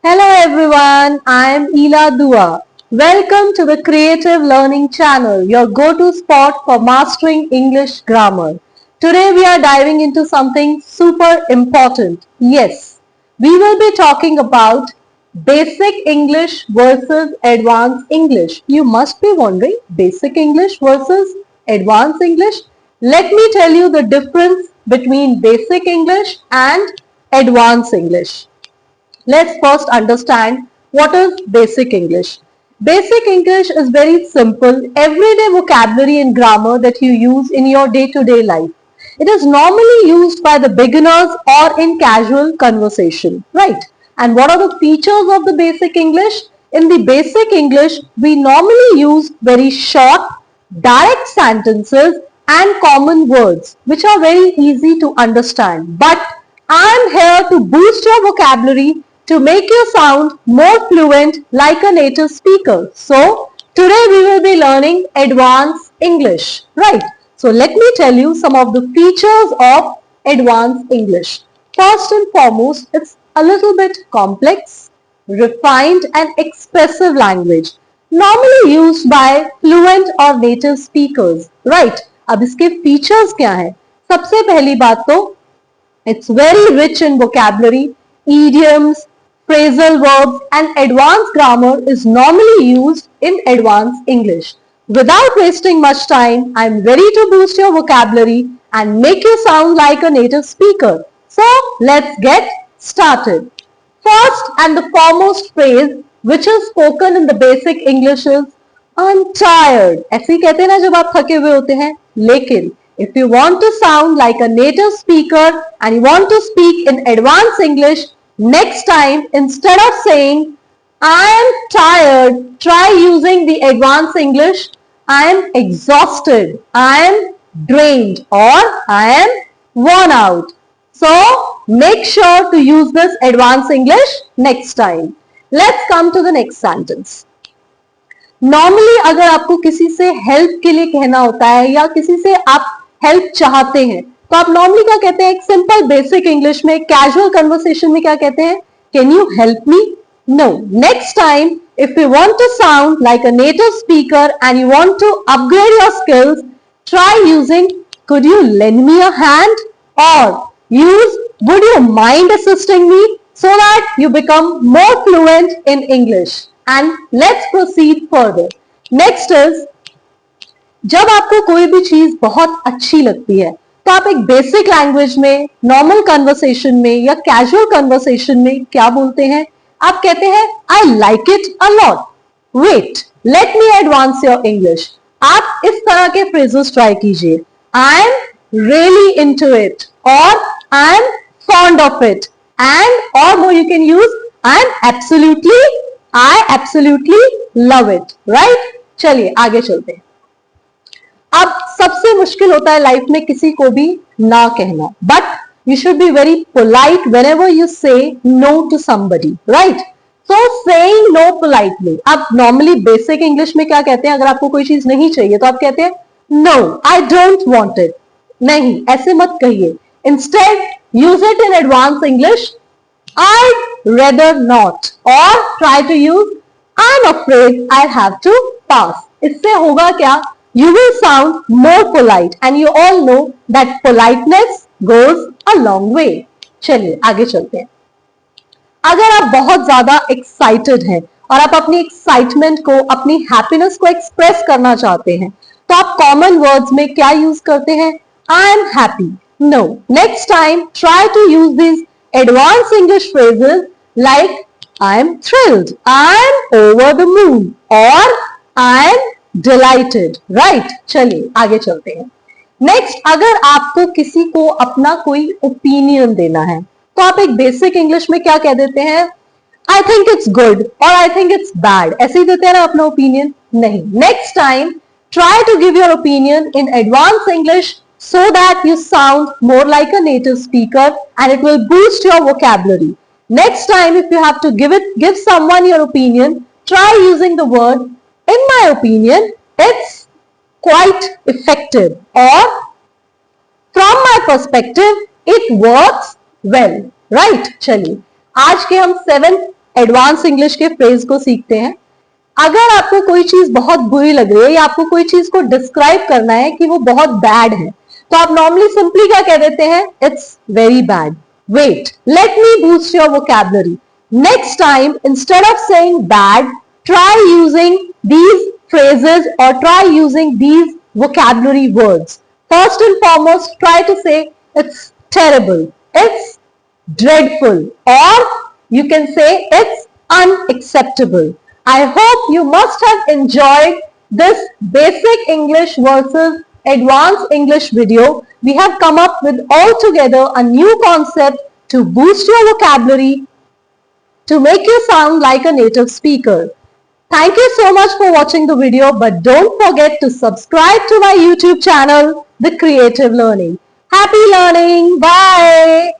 Hello everyone, I am Ila Dua. Welcome to the Creative Learning Channel, your go-to spot for mastering English grammar. Today we are diving into something super important. Yes, we will be talking about basic English versus advanced English. You must be wondering, basic English versus advanced English? Let me tell you the difference between basic English and advanced English. Let's first understand what is basic English. Basic English is very simple, everyday vocabulary and grammar that you use in your day-to-day life. It is normally used by the beginners or in casual conversation, right? And what are the features of the basic English? In the basic English, we normally use very short, direct sentences and common words which are very easy to understand. But I am here to boost your vocabulary to make you sound more fluent like a native speaker. So, today we will be learning advanced English, right? So, let me tell you some of the features of advanced English. First and foremost, it's a little bit complex, refined and expressive language, normally used by fluent or native speakers, right? अब इसके features क्या हैं? सबसे पहली बात तो it's very rich in vocabulary, idioms, phrasal verbs and advanced grammar is normally used in advanced English. Without wasting much time, I am ready to boost your vocabulary and make you sound like a native speaker. So, let's get started. First and the foremost phrase which is spoken in the basic English is I'm tired. ऐसे ही कहते हैं ना जब आप थके हुए होते हैं. लेकिन if you want to sound like a native speaker and you want to speak in advanced English, next time instead of saying I am tired, try using the advanced English I am exhausted, I am drained or I am worn out. So make sure to use this advanced English next time. Let's come to the next sentence. Normally अगर आपको किसी से help के लिए कहना होता है या किसी से आप हेल्प चाहते हैं तो आप नॉर्मली क्या कहते हैं? एक सिंपल बेसिक इंग्लिश में कैजुअल कन्वर्सेशन में क्या कहते हैं? Can you help me? No. Next time if you want to sound like a native speaker and you want to upgrade your skills, try using could you lend me a hand और use would you mind assisting me so that you become more fluent in English. And let's proceed further. Next is, जब आपको कोई भी चीज बहुत अच्छी लगती है तो आप एक बेसिक लैंग्वेज में, नॉर्मल कन्वर्सेशन में या कैजुअल कन्वर्सेशन में क्या बोलते हैं? आप कहते हैं I like it a lot. Wait, let me advance your English. आप इस तरह के फ्रेजेस ट्राई कीजिए. I am really into it और I am fond of it. And or more you can use I absolutely love it, right? चलिए आगे चलते हैं. अब सबसे मुश्किल होता है लाइफ में किसी को भी ना कहना, but you should be very polite whenever you say no to somebody, right? So saying no politely. अब normally basic English में क्या कहते हैं? अगर आपको कोई चीज नहीं चाहिए तो आप कहते हैं no, I don't want it. नहीं, ऐसे मत कहिए. Instead, use it in advanced English. I'd rather not. Or try to use I'm afraid I'll have to pass. इससे होगा क्या? You will sound more polite and you all know that politeness goes a long way. चलिए आगे चलते हैं. अगर आप बहुत ज्यादा एक्साइटेड हैं और आप अपनी एक्साइटमेंट को, अपनी हैप्पीनेस को एक्सप्रेस करना चाहते हैं तो आप कॉमन वर्ड्स में क्या यूज करते हैं? I am happy. No. Next time, try to use these advanced English phrases like I am thrilled, I am over the moon or I am delighted. Right? चलिए आगे चलते हैं. Next, अगर आपको किसी को अपना कोई ओपिनियन देना है तो आप एक बेसिक इंग्लिश में क्या कह देते हैं? I think it's good or I think it's bad. ऐसे ही देते हैं ना अपना ओपिनियन? नहीं. Next time, try to give your opinion in advanced English so that you sound more like a native speaker and it will boost your vocabulary. Next time, if you have to give someone your opinion, try using the word, in my opinion, it's quite effective or from my perspective, it works well. Right? चलिए, आज के हम 7 advance English के phrase को सीखते हैं। अगर आपको कोई चीज बहुत बुरी लग रही है या आपको कोई चीज को डिस्क्राइब करना है कि वो बहुत बैड है, तो आप नॉर्मली सिंपली क्या कह देते हैं? It's very bad. Wait, let me boost your vocabulary. Next time, instead of saying bad, try using these phrases or try using these vocabulary words. First and foremost, try to say it's terrible, it's dreadful, or you can say it's unacceptable. I hope you must have enjoyed this basic English versus advanced English video. We have come up with altogether a new concept to boost your vocabulary, to make you sound like a native speaker. Thank you so much for watching the video, but don't forget to subscribe to my YouTube channel, The Creative Learning. Happy learning! Bye!